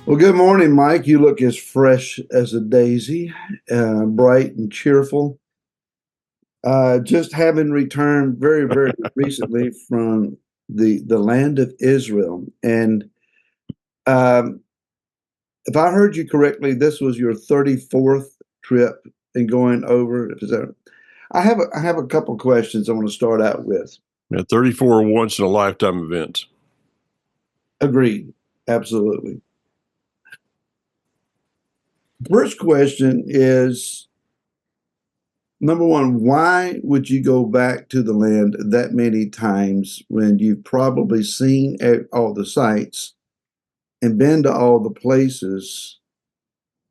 Well, good morning, Mike. You look as fresh as a daisy, bright and cheerful. Just having returned very recently from the land of Israel, and um, if I heard you correctly, this was your 34th trip and going over. I have a couple questions I want to start out with. Yeah, 34 once in a lifetime events. Agreed, absolutely. First question is number one, why would you go back to the land that many times when you've probably seen all the sites and been to all the places?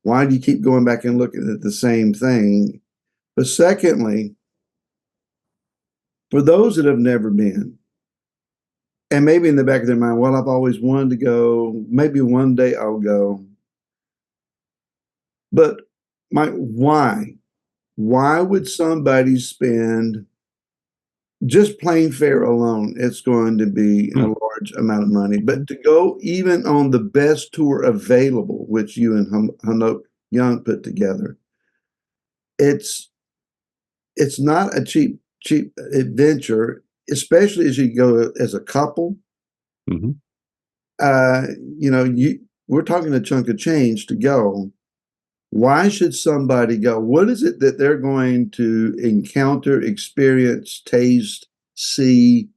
Why do you keep going back and looking at the same thing? But secondly, for those that have never been, and maybe in the back of their mind, well, I've always wanted to go, maybe one day I'll go. But why? Why would somebody spend just plane fare alone, it's going to be a large amount of money. But to go even on the best tour available, which you and Hanok Young put together, it's it's not a cheap adventure, especially as you go as a couple. Mm-hmm. Uh, we're talking a chunk of change to go. Why should somebody go? What is it that they're going to encounter, experience, taste, see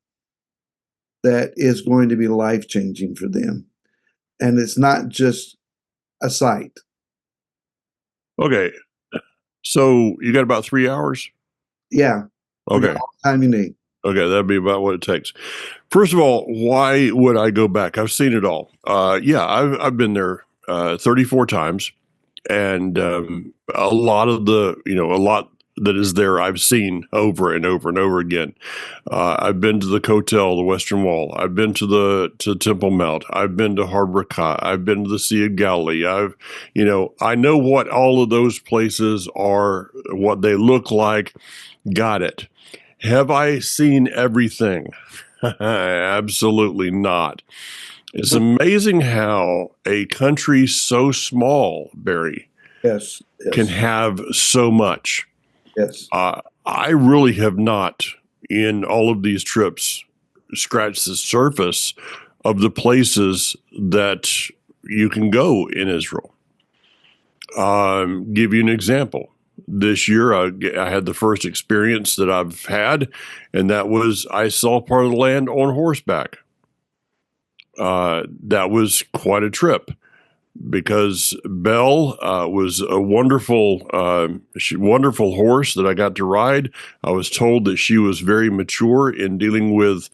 that is going to be life changing for them? And it's not just a sight. Okay. So you got about 3 hours? Yeah. We got Okay. all the time you need. Okay. That'd be about what it takes. First of all, why would I go back? I've seen it all. Yeah, I've been there 34 times, and a lot of a lot that is there I've seen over and over and over again. I've been to the Kotel, the Western Wall. I've been to Temple Mount. I've been to Har Bracha. I've been to the Sea of Galilee. I know what all of those places are, what they look like. Got it. Have I seen everything? Absolutely not. It's amazing how a country so small, Barry, Yes. can Yes. have so much. Yes. I really have not, in all of these trips, scratched the surface of the places that you can go in Israel. Give you an example. This year, I had the first experience that I've had, and that was I saw part of the land on horseback. That was quite a trip because Belle was a wonderful horse that I got to ride. I was told that she was very mature in dealing with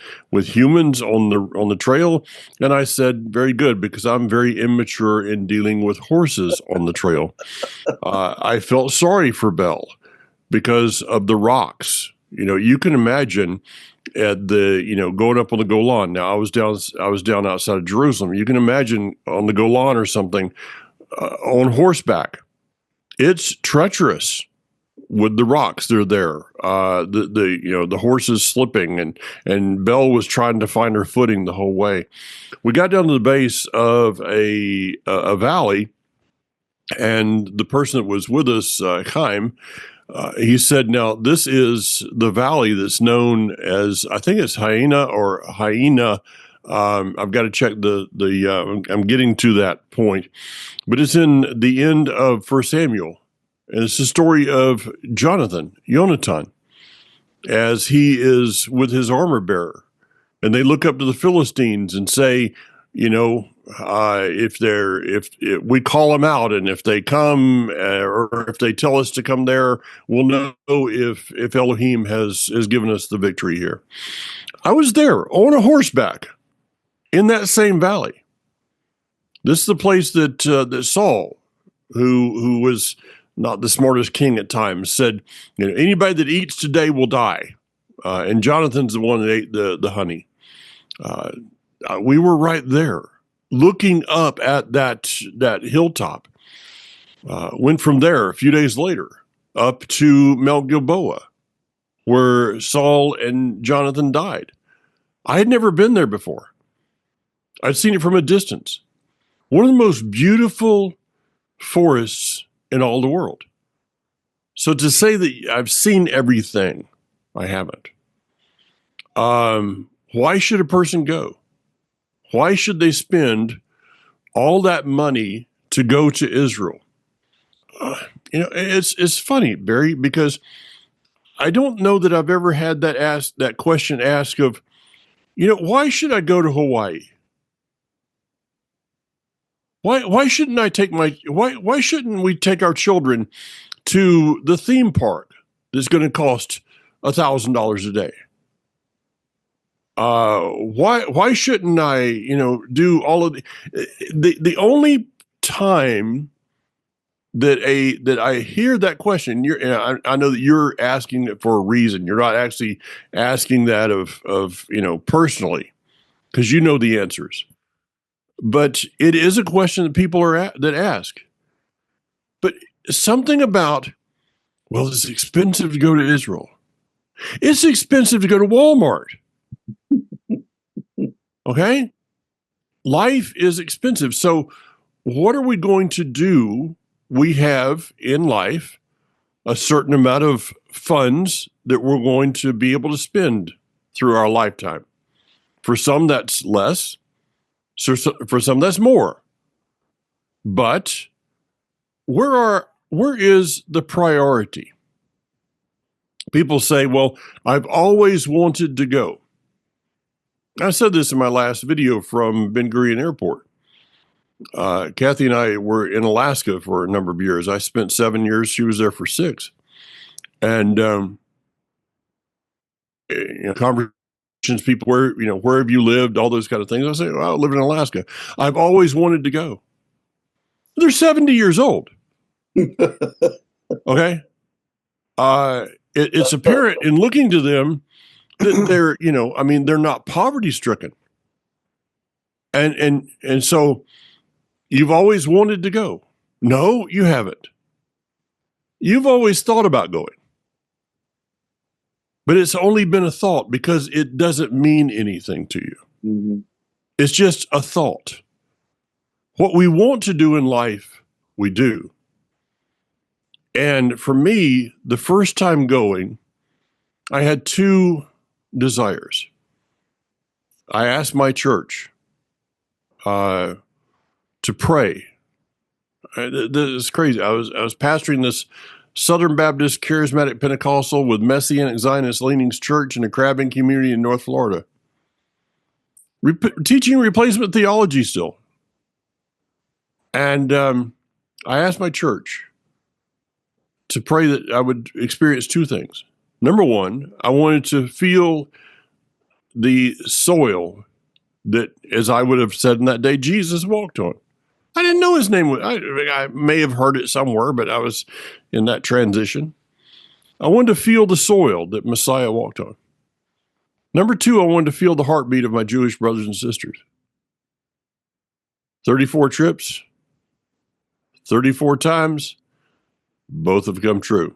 humans on the trail, and I said very good because I'm very immature in dealing with horses on the trail. I felt sorry for Belle because of the rocks. You can imagine at going up on the Golan. Now I was down outside of Jerusalem. You can imagine on the Golan or something on horseback. It's treacherous with the rocks that are there. The horses slipping and Belle was trying to find her footing the whole way. We got down to the base of a valley, and the person that was with us, Chaim, he said, "Now this is the valley that's known as, I think it's Hyena or Hyena. I've got to check I'm getting to that point, but it's in the end of First Samuel, and it's the story of Jonathan, as he is with his armor bearer, and they look up to the Philistines and say, you know, if we call them out, and if they come, or if they tell us to come there, we'll know if Elohim has given us the victory here." I was there on a horseback in that same valley. This is the place that Saul, who was not the smartest king at times, said, anybody that eats today will die. And Jonathan's the one that ate the honey. We were right there, looking up at that hilltop. Went from there a few days later up to Mount Gilboa, where Saul and Jonathan died. I had never been there before. I'd seen it from a distance. one of the most beautiful forests in all the world. So to say that I've seen everything, I haven't. Why should a person go? Why should they spend all that money to go to Israel? It's funny, Barry, because I don't know that I've ever had that question asked of, why should I go to Hawaii? Why shouldn't I take why shouldn't we take our children to the theme park that's going to cost $1,000 a day? Why shouldn't I, do all of the only time that I hear that question, I know that you're asking it for a reason. You're not actually asking that of personally, because you know the answers. But it is a question that people that ask. But something about, well, it's expensive to go to Israel. It's expensive to go to Walmart. Okay? Life is expensive. So what are we going to do? We have in life a certain amount of funds that we're going to be able to spend through our lifetime. For some, that's less. So for some, that's more. But where is the priority? People say, well, I've always wanted to go. I said this in my last video from Ben Gurion Airport. Kathy and I were in Alaska for a number of years. I spent 7 years. She was there for 6. And conversations, people, where have you lived? All those kind of things. I say, well, I live in Alaska. I've always wanted to go. They're 70 years old. Okay. It's apparent in looking to them that they're, they're not poverty stricken. And so you've always wanted to go. No, you haven't. You've always thought about going. But it's only been a thought because it doesn't mean anything to you. Mm-hmm. It's just a thought. What we want to do in life, we do. And for me, the first time going, I had 2 desires. I asked my church to pray. This is crazy. I was pastoring this Southern Baptist Charismatic Pentecostal with Messianic Zionist leanings church in a crabbing community in North Florida. Teaching replacement theology still. And I asked my church to pray that I would experience 2 things. Number 1, I wanted to feel the soil that, as I would have said in that day, Jesus walked on. I didn't know his name. I may have heard it somewhere, but I was in that transition. I wanted to feel the soil that Messiah walked on. Number 2, I wanted to feel the heartbeat of my Jewish brothers and sisters. 34 trips, 34 times, both have come true.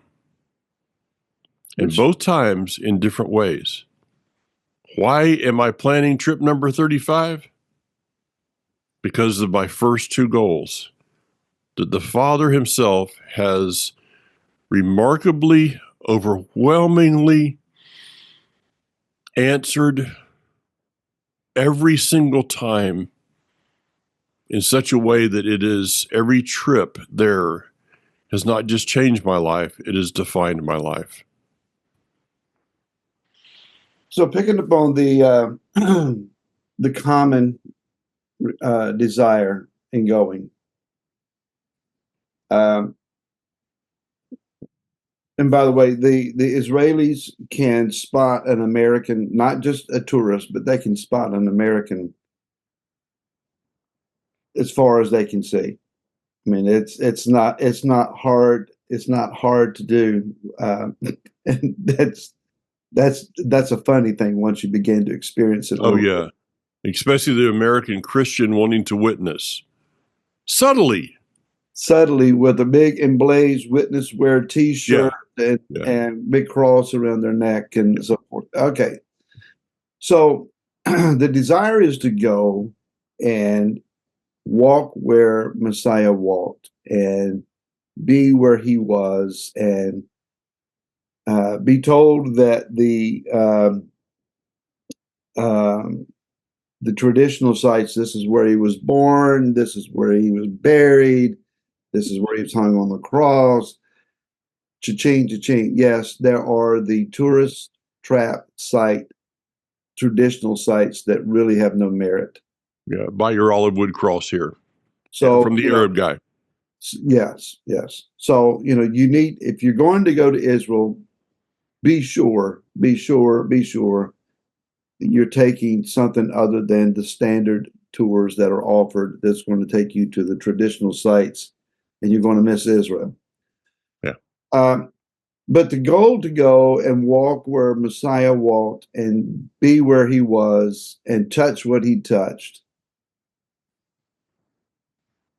And both times in different ways. Why am I planning trip number 35? Because of my first 2 goals, that the Father himself has remarkably, overwhelmingly answered every single time in such a way that it is every trip there has not just changed my life, it has defined my life. So picking up on the the common desire in going. And by the way, the Israelis can spot an American, not just a tourist, but they can spot an American as far as they can see. I mean, it's not hard. It's not hard to do, and that's a funny thing once you begin to experience it. Oh yeah, especially the American Christian wanting to witness subtly with a big emblazed witness wear T-shirt and big cross around their neck and so forth. Okay, so the desire is to go and walk where Messiah walked and be where he was, and be told that the traditional sites, this is where he was born, this is where he was buried, this is where he was hung on the cross. Cha-ching, cha-ching. Yes, there are the tourist trap site, traditional sites that really have no merit. Yeah, buy your olive wood cross here. So from the Arab guy. Yes, yes. So, you need, if you're going to go to Israel, be sure that you're taking something other than the standard tours that are offered that's going to take you to the traditional sites, and you're going to miss Israel. Yeah. But the goal to go and walk where Messiah walked and be where he was and touch what he touched.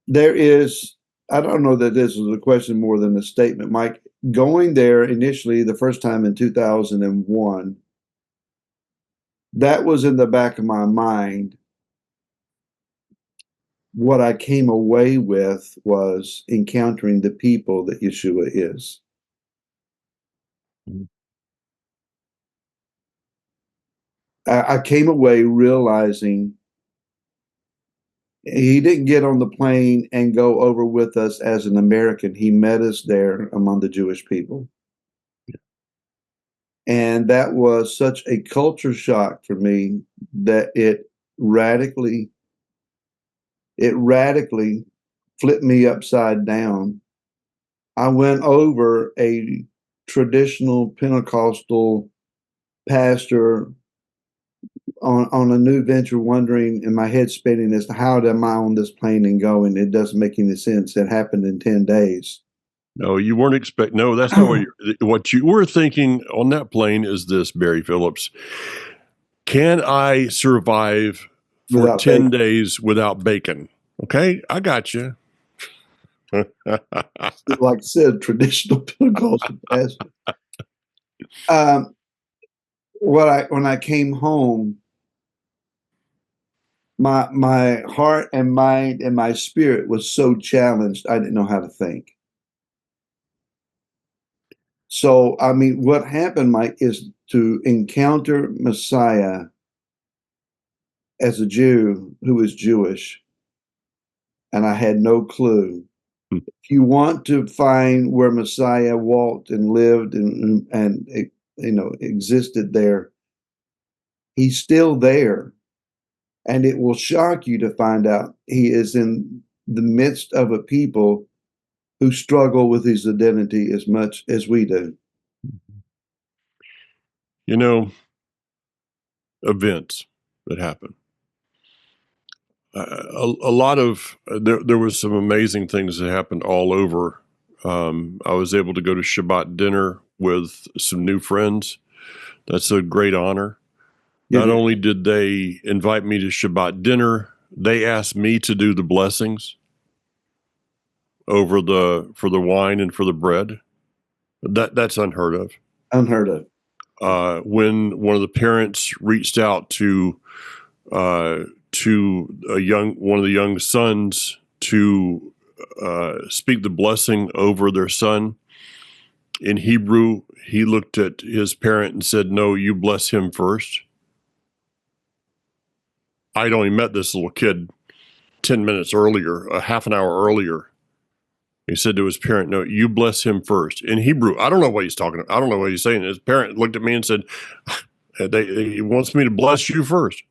There is, I don't know that this is a question more than a statement, Mike. Going there initially, the first time in 2001, that was in the back of my mind. What I came away with was encountering the people that Yeshua is. Mhm. I came away realizing he didn't get on the plane and go over with us as an American. He met us there among the Jewish people. And that was such a culture shock for me that it radically flipped me upside down. I went over a traditional Pentecostal pastor on a new venture, wondering, in my head spinning as to how am I on this plane and going. It doesn't make any sense. It happened in 10 days. No, you weren't expect. No, that's not what you were thinking on that plane. Is this, Barry Phillips? Can I survive for Without 10 bacon. days without bacon? Okay, I got you. Like I said, traditional Pentecostal pastor. When I came home, my heart and mind and my spirit was so challenged, I didn't know how to think. So, I mean, what happened, Mike, is to encounter Messiah as a Jew who was Jewish, and I had no clue. If you want to find where Messiah walked and lived and existed there, he's still there. And it will shock you to find out he is in the midst of a people who struggle with his identity as much as we do. You know, events that happen. A lot of there was some amazing things that happened all over. I was able to go to Shabbat dinner with some new friends. That's a great honor. Not only did they invite me to Shabbat dinner, they asked me to do the blessings for the wine and for the bread. That's unheard of. Unheard of. When one of the parents reached out to one of the young sons to speak the blessing over their son in Hebrew, he looked at his parent and said, "No, you bless him first." I'd only met this little kid 10 minutes earlier, a half an hour earlier. He said to his parent, "No, you bless him first." In Hebrew, I don't know what he's talking about. I don't know what he's saying. His parent looked at me and said, he wants me to bless you first.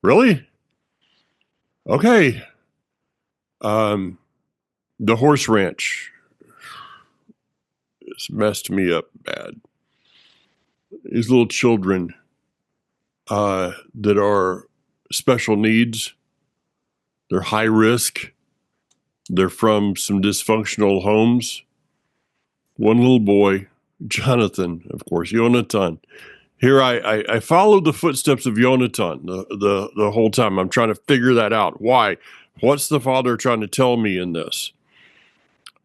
Really? Okay. The horse ranch has messed me up bad. These little children that are special needs, they're high risk. They're from some dysfunctional homes. One little boy, Jonathan, of course, Yonatan. Here I followed the footsteps of Yonatan the whole time. I'm trying to figure that out. Why? What's the father trying to tell me in this?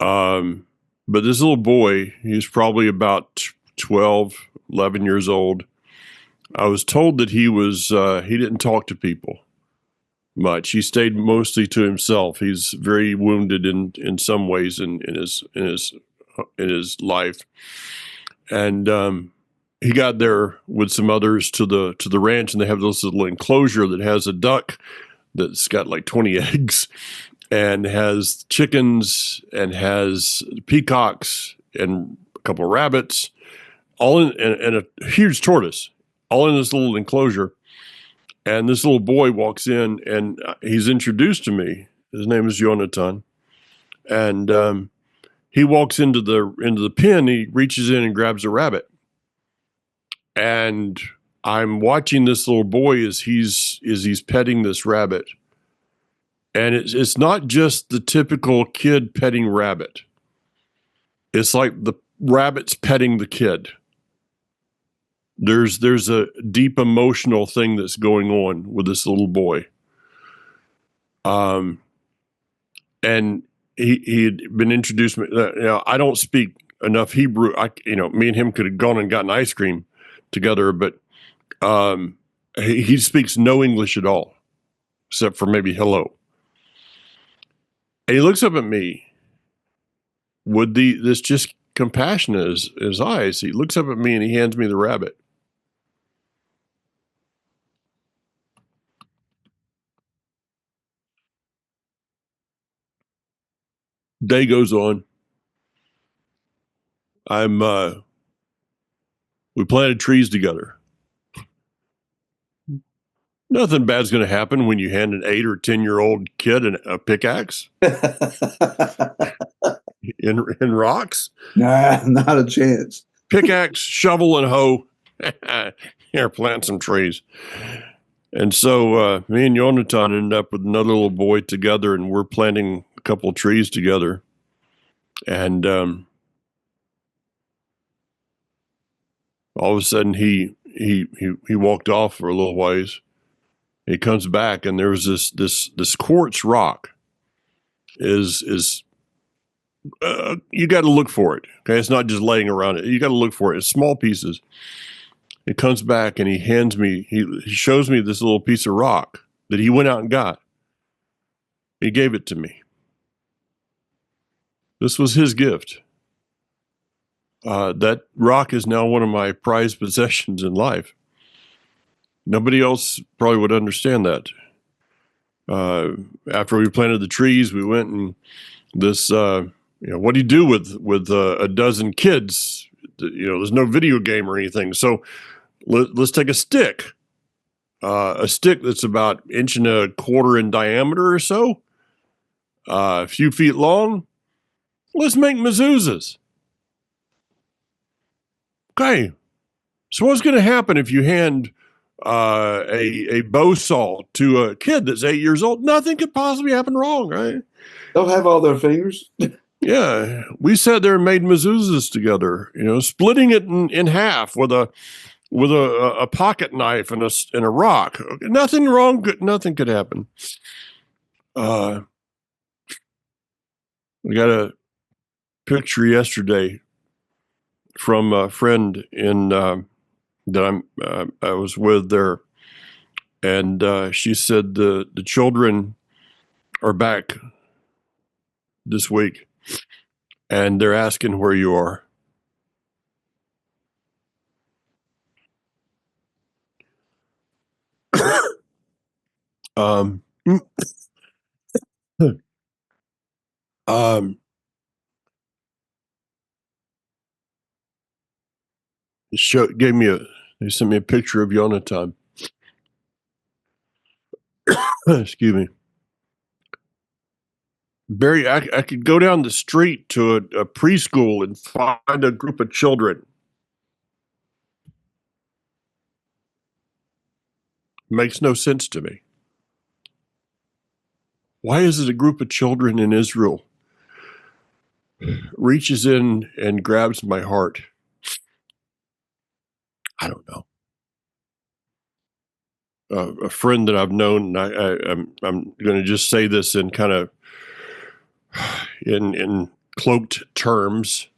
But this little boy, he's probably about 12, 11 years old. I was told that he didn't talk to people. much. He stayed mostly to himself. He's very wounded in some ways in his life, and he got there with some others to the ranch, and they have this little enclosure that has a duck that's got like 20 eggs, and has chickens, and has peacocks, and a couple of rabbits, all in, and a huge tortoise, all in this little enclosure. And this little boy walks in, and he's introduced to me. His name is Jonathan, and he walks into the pen. He reaches in and grabs a rabbit, and I'm watching this little boy as he's petting this rabbit, and it's not just the typical kid petting rabbit. It's like the rabbit's petting the kid. There's a deep emotional thing that's going on with this little boy. And he'd been introduced me. I don't speak enough Hebrew. Me and him could have gone and gotten ice cream together, but he speaks no English at all, except for maybe hello. And he looks up at me with this just compassion in his eyes. He looks up at me and he hands me the rabbit. Day goes on. We planted trees together. Nothing bad's going to happen when you hand an 8 or 10-year-old kid a pickaxe in rocks. Nah, not a chance. Pickaxe, shovel, and hoe. Here, plant some trees. And so me and Jonathan ended up with another little boy together, and we're planting a couple of trees together. And all of a sudden, he walked off for a little ways. He comes back, and there's this quartz rock. Is you got to look for it. Okay, it's not just laying around it. You got to look for it. It's small pieces. He comes back and he hands me. He shows me this little piece of rock that he went out and got. He gave it to me. This was his gift. That rock is now one of my prized possessions in life. Nobody else probably would understand that. After we planted the trees, we went and this, what do you do with a dozen kids? There's no video game or anything. So let's take a stick that's about 1.25 inches in diameter or so, a few feet long. Let's make mezuzahs. Okay. So what's going to happen if you hand a bow saw to a kid that's 8 years old? Nothing could possibly happen wrong, right? They'll have all their fingers. Yeah, we sat there and made mezuzahs together. Splitting it in half with a pocket knife and a rock. Nothing wrong. Nothing could happen. We got a picture yesterday from a friend that I was with there, and she said the children are back this week, and they're asking where you are. They sent me a picture of Jonathan. Excuse me. Barry, I could go down the street to a preschool and find a group of children. Makes no sense to me. Why is it a group of children in Israel reaches in and grabs my heart? I don't know. A friend that I've known, and I'm going to just say this in kind of in cloaked terms.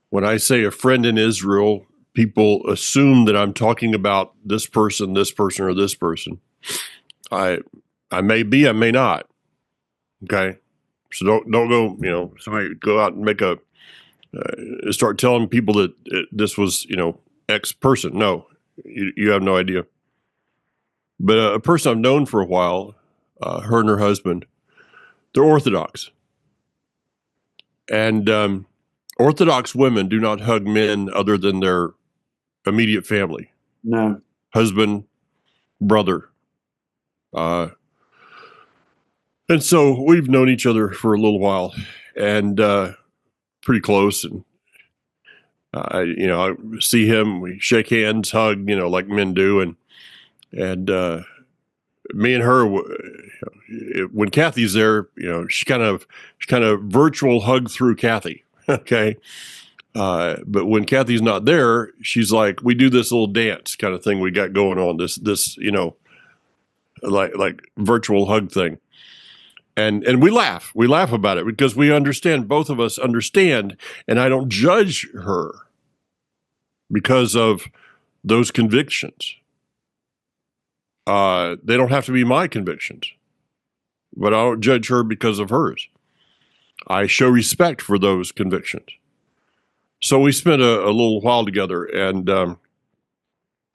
When I say a friend in Israel, people assume that I'm talking about this person, or this person. I may be, I may not. Okay. So don't go, somebody go out and make start telling people that this was, X person. No, you have no idea. But a person I've known for a while, her and her husband, they're Orthodox. And Orthodox women do not hug men other than their immediate family. No. Husband, brother. And so we've known each other for a little while and pretty close. And, I see him, we shake hands, hug, like men do. And me and her, when Kathy's there, she kind of virtual hug through Kathy. Okay. But when Kathy's not there, she's like, we do this little dance kind of thing we got going on, this, like virtual hug thing. And we laugh about it because we understand, both of us understand, and I don't judge her because of those convictions. They don't have to be my convictions, but I don't judge her because of hers. I show respect for those convictions. So we spent a little while together, and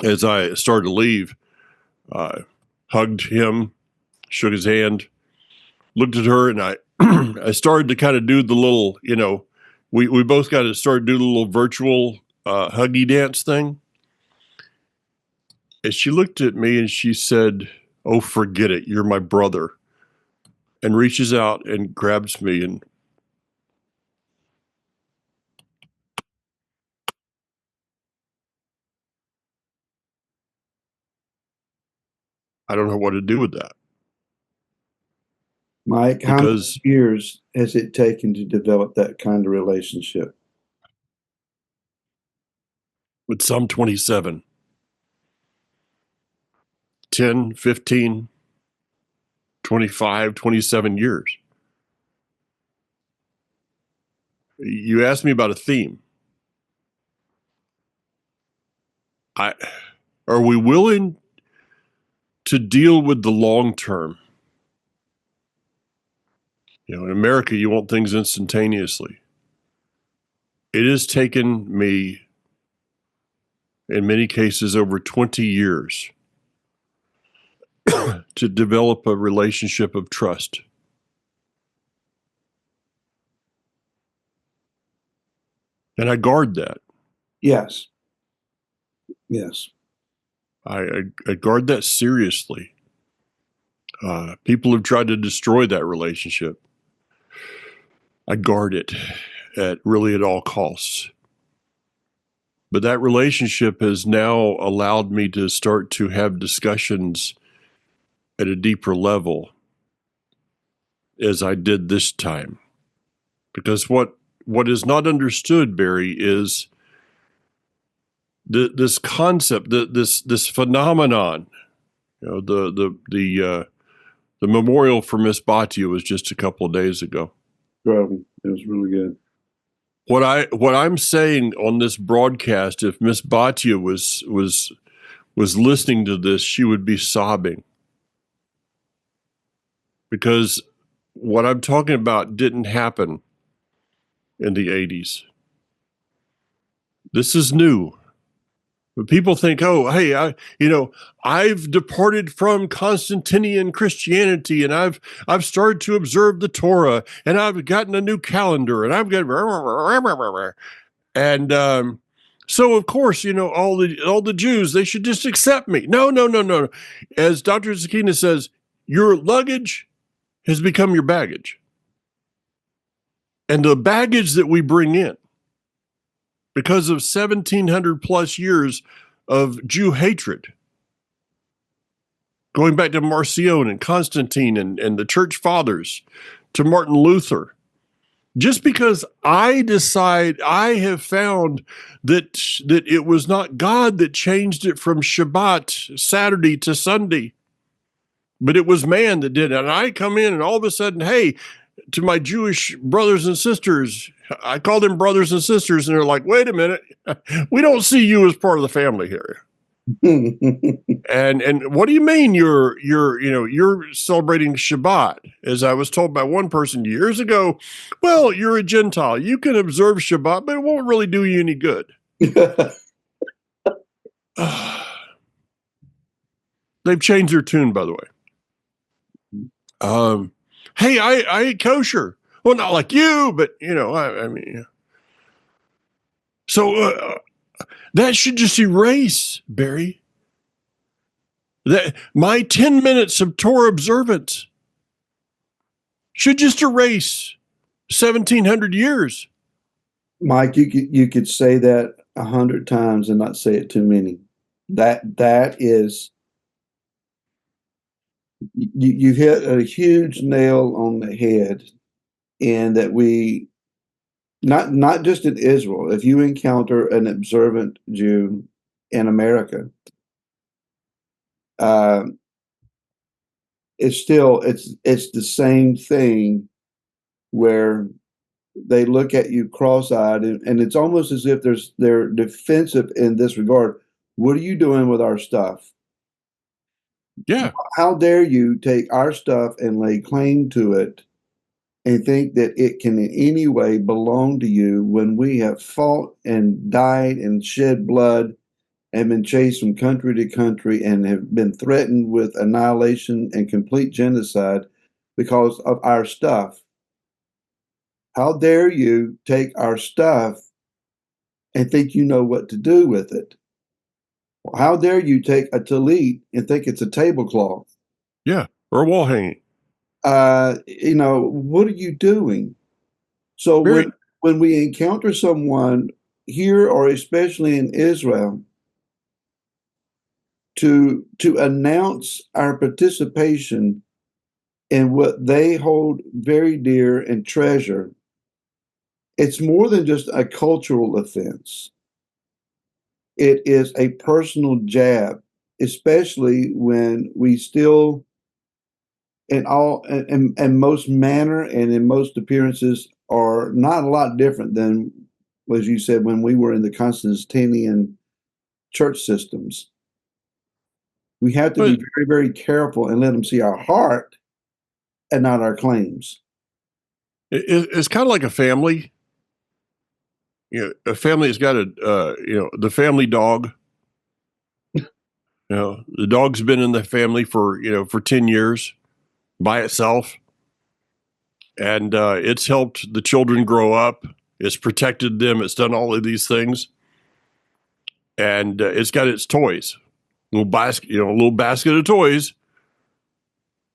as I started to leave, hugged him, shook his hand, looked at her, and I I started to kind of do the little, we both got to start doing a little virtual huggy dance thing. And she looked at me and she said, "Oh, forget it. You're my brother." And reaches out and grabs me, and I don't know what to do with that. Mike, how many years has it taken to develop that kind of relationship? With some 27, 10, 15, 25, 27 years. You asked me about a theme. Are we willing to deal with the long term? In America, you want things instantaneously. It has taken me, in many cases, over 20 years to develop a relationship of trust. And I guard that. Yes. Yes. I guard that seriously. People have tried to destroy that relationship. I guard it at all costs. But that relationship has now allowed me to start to have discussions at a deeper level, as I did this time. Because what is not understood, Barry, is this concept, this phenomenon. The memorial for Miss Bhatia was just a couple of days ago. It was really good. What I'm saying on this broadcast, if Miss Bhatia was listening to this, she would be sobbing. Because what I'm talking about didn't happen in the 80s. This is new. But people think, oh, hey, I've departed from Constantinian Christianity, and I've started to observe the Torah, and I've gotten a new calendar, and I've got, and so of course, all the Jews, they should just accept me. No. As Dr. Sakina says, your luggage has become your baggage, and the baggage that we bring in, because of 1,700 plus years of Jew hatred, going back to Marcion and Constantine and the church fathers to Martin Luther. Just because I have found that it was not God that changed it from Shabbat, Saturday, to Sunday, but it was man that did it. And I come in and all of a sudden, hey, to my Jewish brothers and sisters, I call them brothers and sisters, and they're like, wait a minute, we don't see you as part of the family here. And what do you mean you're celebrating Shabbat? As I was told by one person years ago, well, you're a Gentile. You can observe Shabbat, but it won't really do you any good. They've changed their tune, by the way. Hey, I eat kosher. Well, not like you, but I mean, so that should just erase, Barry, that my 10 minutes of Torah observance should just erase 1,700 years. Mike, you could say that 100 times and not say it too many. That is, you hit a huge nail on the head, in that we, not just in Israel. If you encounter an observant Jew in America, uh, it's the same thing, where they look at you cross-eyed, and it's almost as if they're defensive in this regard. What are you doing with our stuff? Yeah. How dare you take our stuff and lay claim to it and think that it can in any way belong to you, when we have fought and died and shed blood and been chased from country to country and have been threatened with annihilation and complete genocide because of our stuff? How dare you take our stuff and think you know what to do with it? How dare you take a tallit and think it's a tablecloth? Yeah. Or a wall hanging. What are you doing? So Barry, when we encounter someone here, or especially in Israel, to announce our participation in what they hold very dear and treasure, it's more than just a cultural offense. It is a personal jab, especially when we still, in most manner and in most appearances, are not a lot different than, as you said, when we were in the Constantinian church systems. We have to be but very, very careful and let them see our heart and not our claims. it's kind of like a family. A family has got the family dog. The dog's been in the family for 10 years by itself. And it's helped the children grow up. It's protected them. It's done all of these things. And it's got its toys, little basket of toys.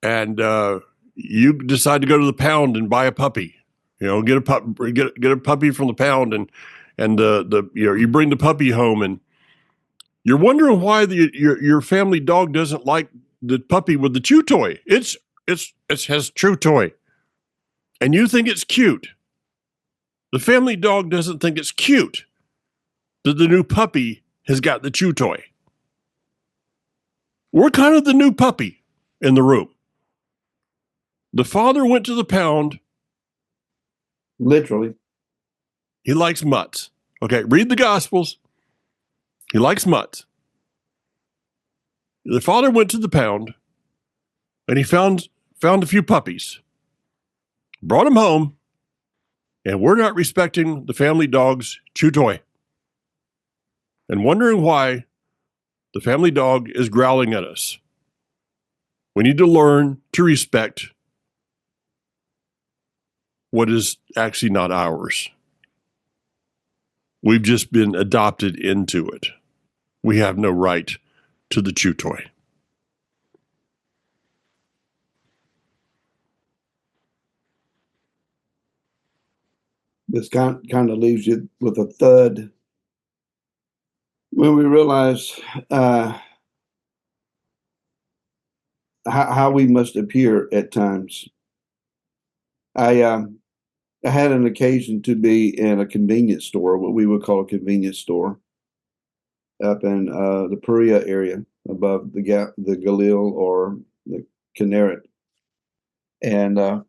And you decide to go to the pound and buy a puppy. Get a puppy from the pound, and you bring the puppy home, and you're wondering why your family dog doesn't like the puppy with the chew toy. It has chew toy, and you think it's cute. The family dog doesn't think it's cute that the new puppy has got the chew toy. We're kind of the new puppy in the room. The father went to the pound. Literally. He likes mutts. Okay, read the Gospels. He likes mutts. The father went to the pound, and he found a few puppies, brought them home, and we're not respecting the family dog's chew toy, and wondering why the family dog is growling at us. We need to learn to respect what is actually not ours. We've just been adopted into it. We have no right to the chew toy. This kind of leaves you with a thud when we realize how we must appear at times. I had an occasion to be in a convenience store, what we would call a convenience store, up in the Perea area above the Galil or the Kinneret. And I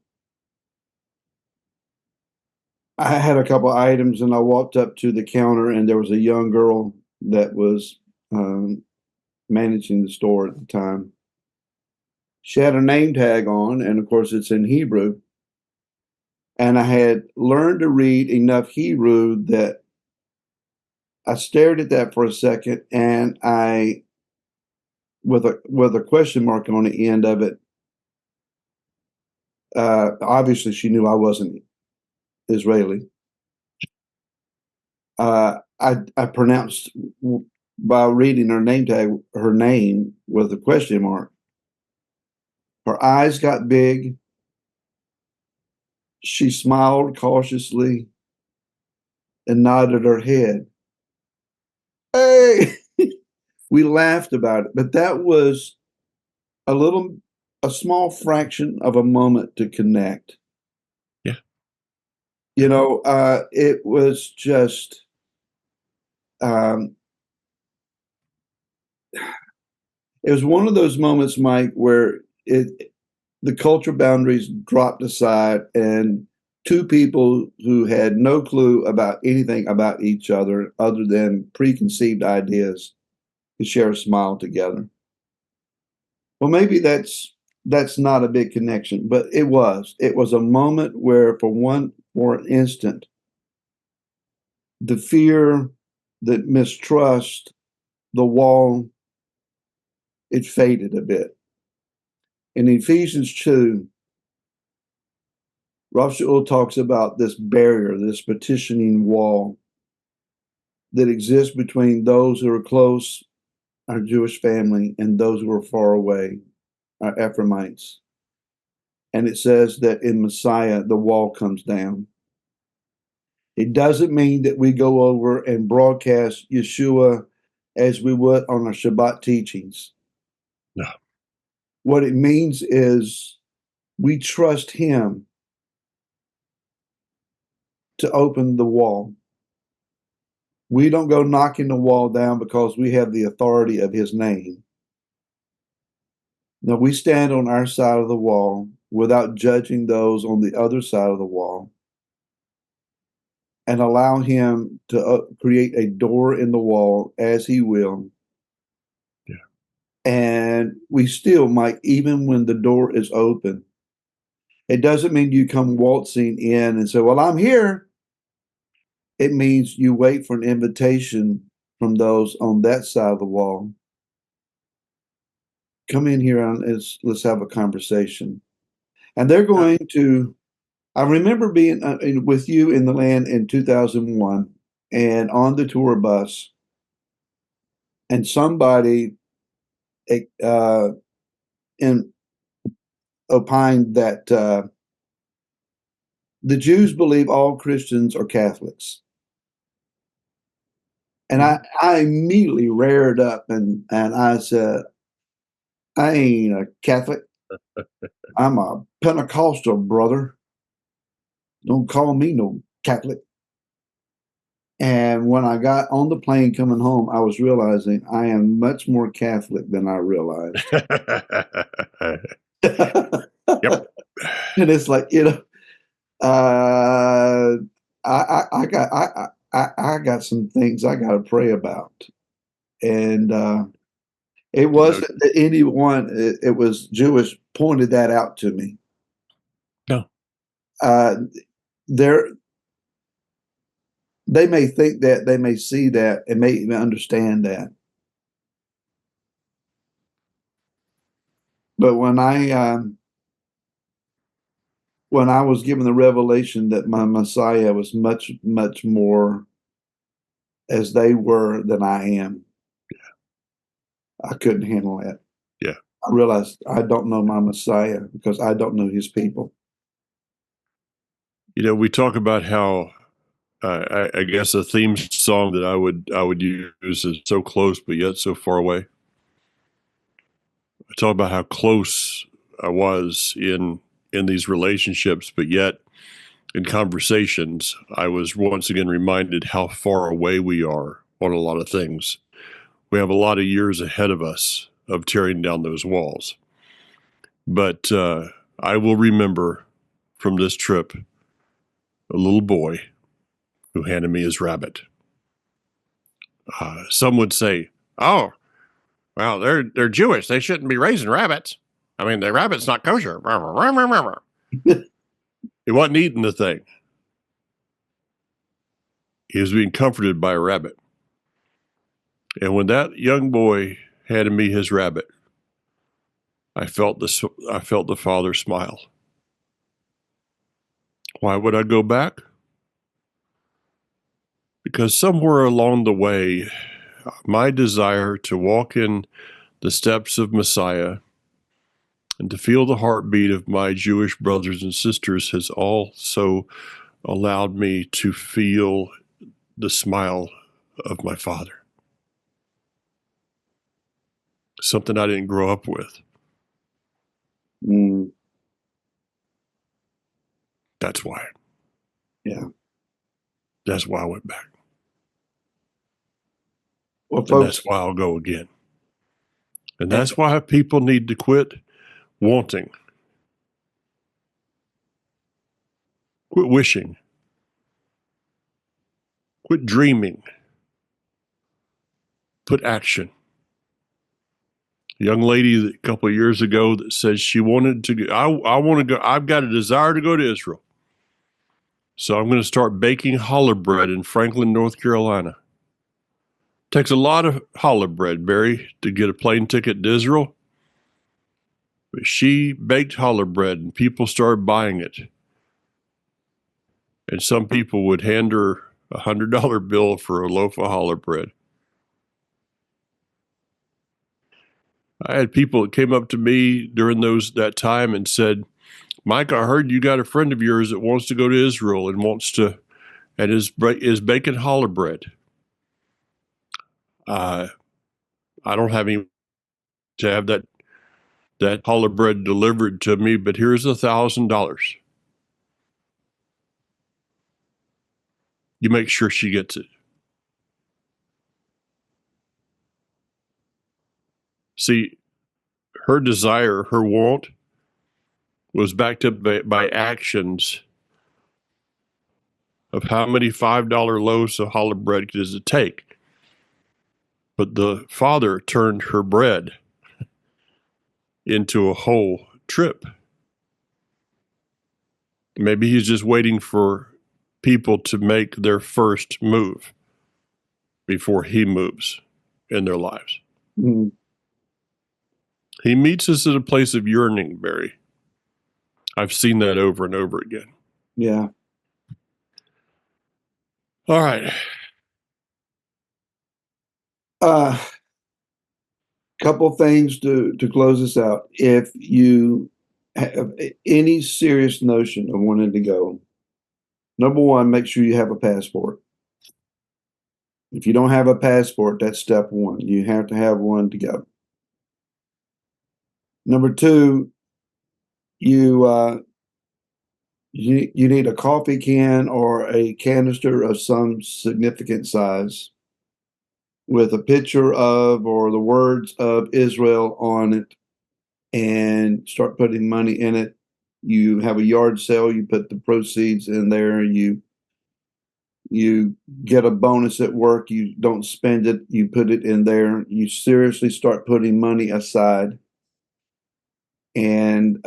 had a couple items, and I walked up to the counter, and there was a young girl that was managing the store at the time. She had her name tag on, and of course, it's in Hebrew. And I had learned to read enough Hebrew that I stared at that for a second, and I, with a question mark on the end of it, obviously she knew I wasn't Israeli. I pronounced by reading her name tag, her name with a question mark. Her eyes got big. She smiled cautiously and nodded her head. Hey, we laughed about it, but that was a small fraction of a moment to connect. Yeah. It was just, um, it was one of those moments, Mike, where the cultural boundaries dropped aside and two people who had no clue about anything about each other than preconceived ideas could share a smile together. Well, maybe that's not a big connection, but it was. It was a moment where for an instant, the fear, the mistrust, the wall, it faded a bit. In Ephesians 2, Rav Shaul talks about this barrier, this petitioning wall that exists between those who are close, our Jewish family, and those who are far away, our Ephraimites. And it says that in Messiah, the wall comes down. It doesn't mean that we go over and broadcast Yeshua as we would on our Shabbat teachings. No. What it means is we trust him to open the wall. We don't go knocking the wall down because we have the authority of his name. No, we stand on our side of the wall without judging those on the other side of the wall and allow him to create a door in the wall as he will. Yeah. And we still might, even when the door is open, it doesn't mean you come waltzing in and say, well, I'm here. It means you wait for an invitation from those on that side of the wall. Come in here and let's have a conversation. And they're going to, I remember being with you in the land in 2001 and on the tour bus, and somebody in opined that the Jews believe all Christians are Catholics. And I immediately reared up and I said, I ain't a Catholic. I'm a Pentecostal brother. Don't call me no Catholic. And when I got on the plane coming home, I was realizing I am much more Catholic than I realized. Yep. And it's like, I got some things I got to pray about. And it wasn't that anyone, it was Jewish, pointed that out to me. No. They may think that, they may see that, and may even understand that. But when I was given the revelation that my Messiah was much, much more as they were than I am, I couldn't handle that. Yeah. I realized I don't know my Messiah because I don't know his people. We talk about how I guess a theme song that I would use is so close but yet so far away. I talk about how close I was in these relationships, but yet in conversations, I was once again reminded how far away we are on a lot of things. We have a lot of years ahead of us of tearing down those walls. But I will remember from this trip a little boy who handed me his rabbit. Some would say, oh, Well, they're Jewish. They shouldn't be raising rabbits. I mean, the rabbit's not kosher. He wasn't eating the thing. He was being comforted by a rabbit. And when that young boy handed me his rabbit, I felt the father smile. Why would I go back? Because somewhere along the way, my desire to walk in the steps of Messiah and to feel the heartbeat of my Jewish brothers and sisters has also allowed me to feel the smile of my father. Something I didn't grow up with. Mm. That's why. Yeah. That's why I went back. Well, And folks, that's why I'll go again. And that's why people need to quit wanting, quit wishing, quit dreaming, put action. A young lady a couple of years ago that said she wanted to go, I want to go, I've got a desire to go to Israel. So I'm going to start baking challah bread in Franklin, North Carolina. Takes a lot of challah bread, Barry, to get a plane ticket to Israel. But she baked challah bread and people started buying it. And some people would hand her a $100 bill for a loaf of challah bread. I had people that came up to me during that time and said, Mike, I heard you got a friend of yours that wants to go to Israel and is baking challah bread. I don't have any to have that challah bread delivered to me, but here's $1,000. You make sure she gets it. See, her desire, her want, was backed up by actions of how many $5 loaves of challah bread does it take. But the father turned her bread into a whole trip. Maybe he's just waiting for people to make their first move before he moves in their lives. Mm. He meets us at a place of yearning, Barry. I've seen that over and over again. Yeah. All right. Couple things to close this out. If you have any serious notion of wanting to go, number one, make sure you have a passport. If you don't have a passport, that's step one. You have to have one to go. Number two, you need a coffee can or a canister of some significant size with a picture of or the words of Israel on it, and start putting money in it. You have a yard sale, you put the proceeds in there, you get a bonus at work, you don't spend it, you put it in there. You seriously start putting money aside, and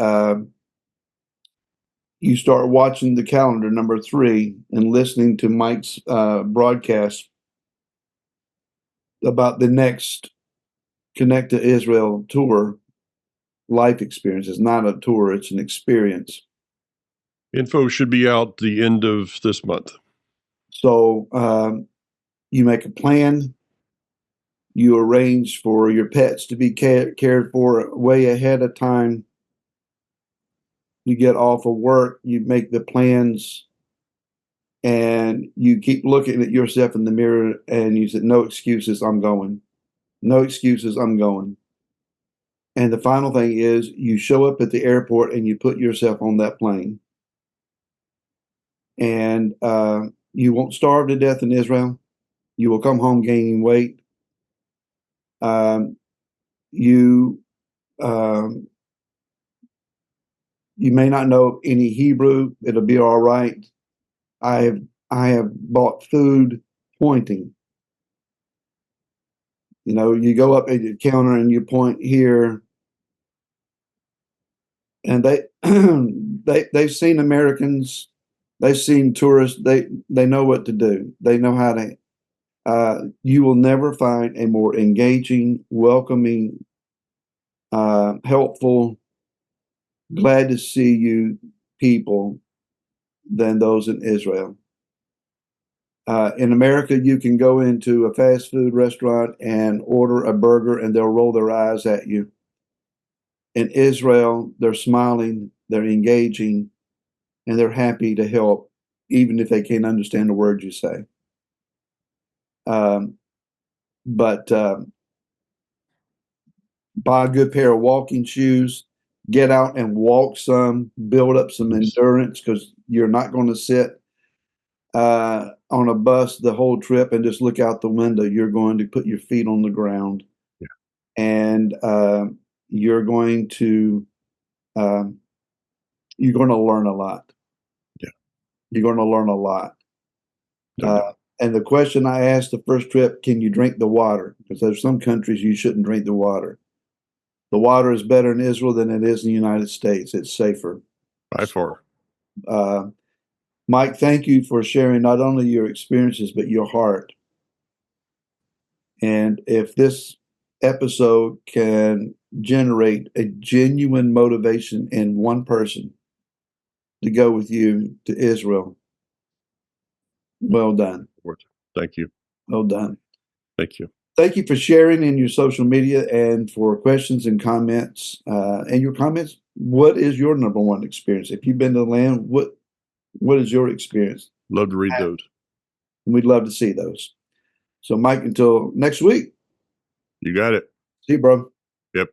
you start watching the calendar, number three, and listening to Mike's broadcast about the next Connect to Israel tour life experience. It's not a tour, it's an experience. Info should be out the end of this month. So you make a plan. You arrange for your pets to be cared for way ahead of time. You get off of work, you make the plans, and you keep looking at yourself in the mirror and you say, no excuses, I'm going. No excuses, I'm going. And the final thing is you show up at the airport and you put yourself on that plane. And you won't starve to death in Israel. You will come home gaining weight. You may not know any Hebrew. It'll be all right. I have bought food pointing You know, you go up at your counter and you point here, and they've seen Americans, they've seen tourists, they know what to do. They know how to. You will never find a more engaging, welcoming, helpful, glad to see you people than those in Israel. In America, you can go into a fast food restaurant and order a burger and they'll roll their eyes at you. In Israel, they're smiling, they're engaging, and they're happy to help, even if they can't understand the words you say. But buy a good pair of walking shoes, get out and walk some, build up some endurance, because you're not going to sit on a bus the whole trip and just look out the window. You're going to put your feet on the ground, and you're going to learn a lot. Yeah, you're going to learn a lot. And the question I asked the first trip: can you drink the water? Because there's some countries you shouldn't drink the water. The water is better in Israel than it is in the United States. It's safer. By far. Mike, thank you for sharing not only your experiences, but your heart. And if this episode can generate a genuine motivation in one person to go with you to Israel, well done. Thank you. Well done. Thank you. Thank you for sharing in your social media and for questions and comments. And your comments, what is your number one experience? If you've been to the land, what is your experience? Love to read those. We'd love to see those. So, Mike, until next week. You got it. See you, bro. Yep.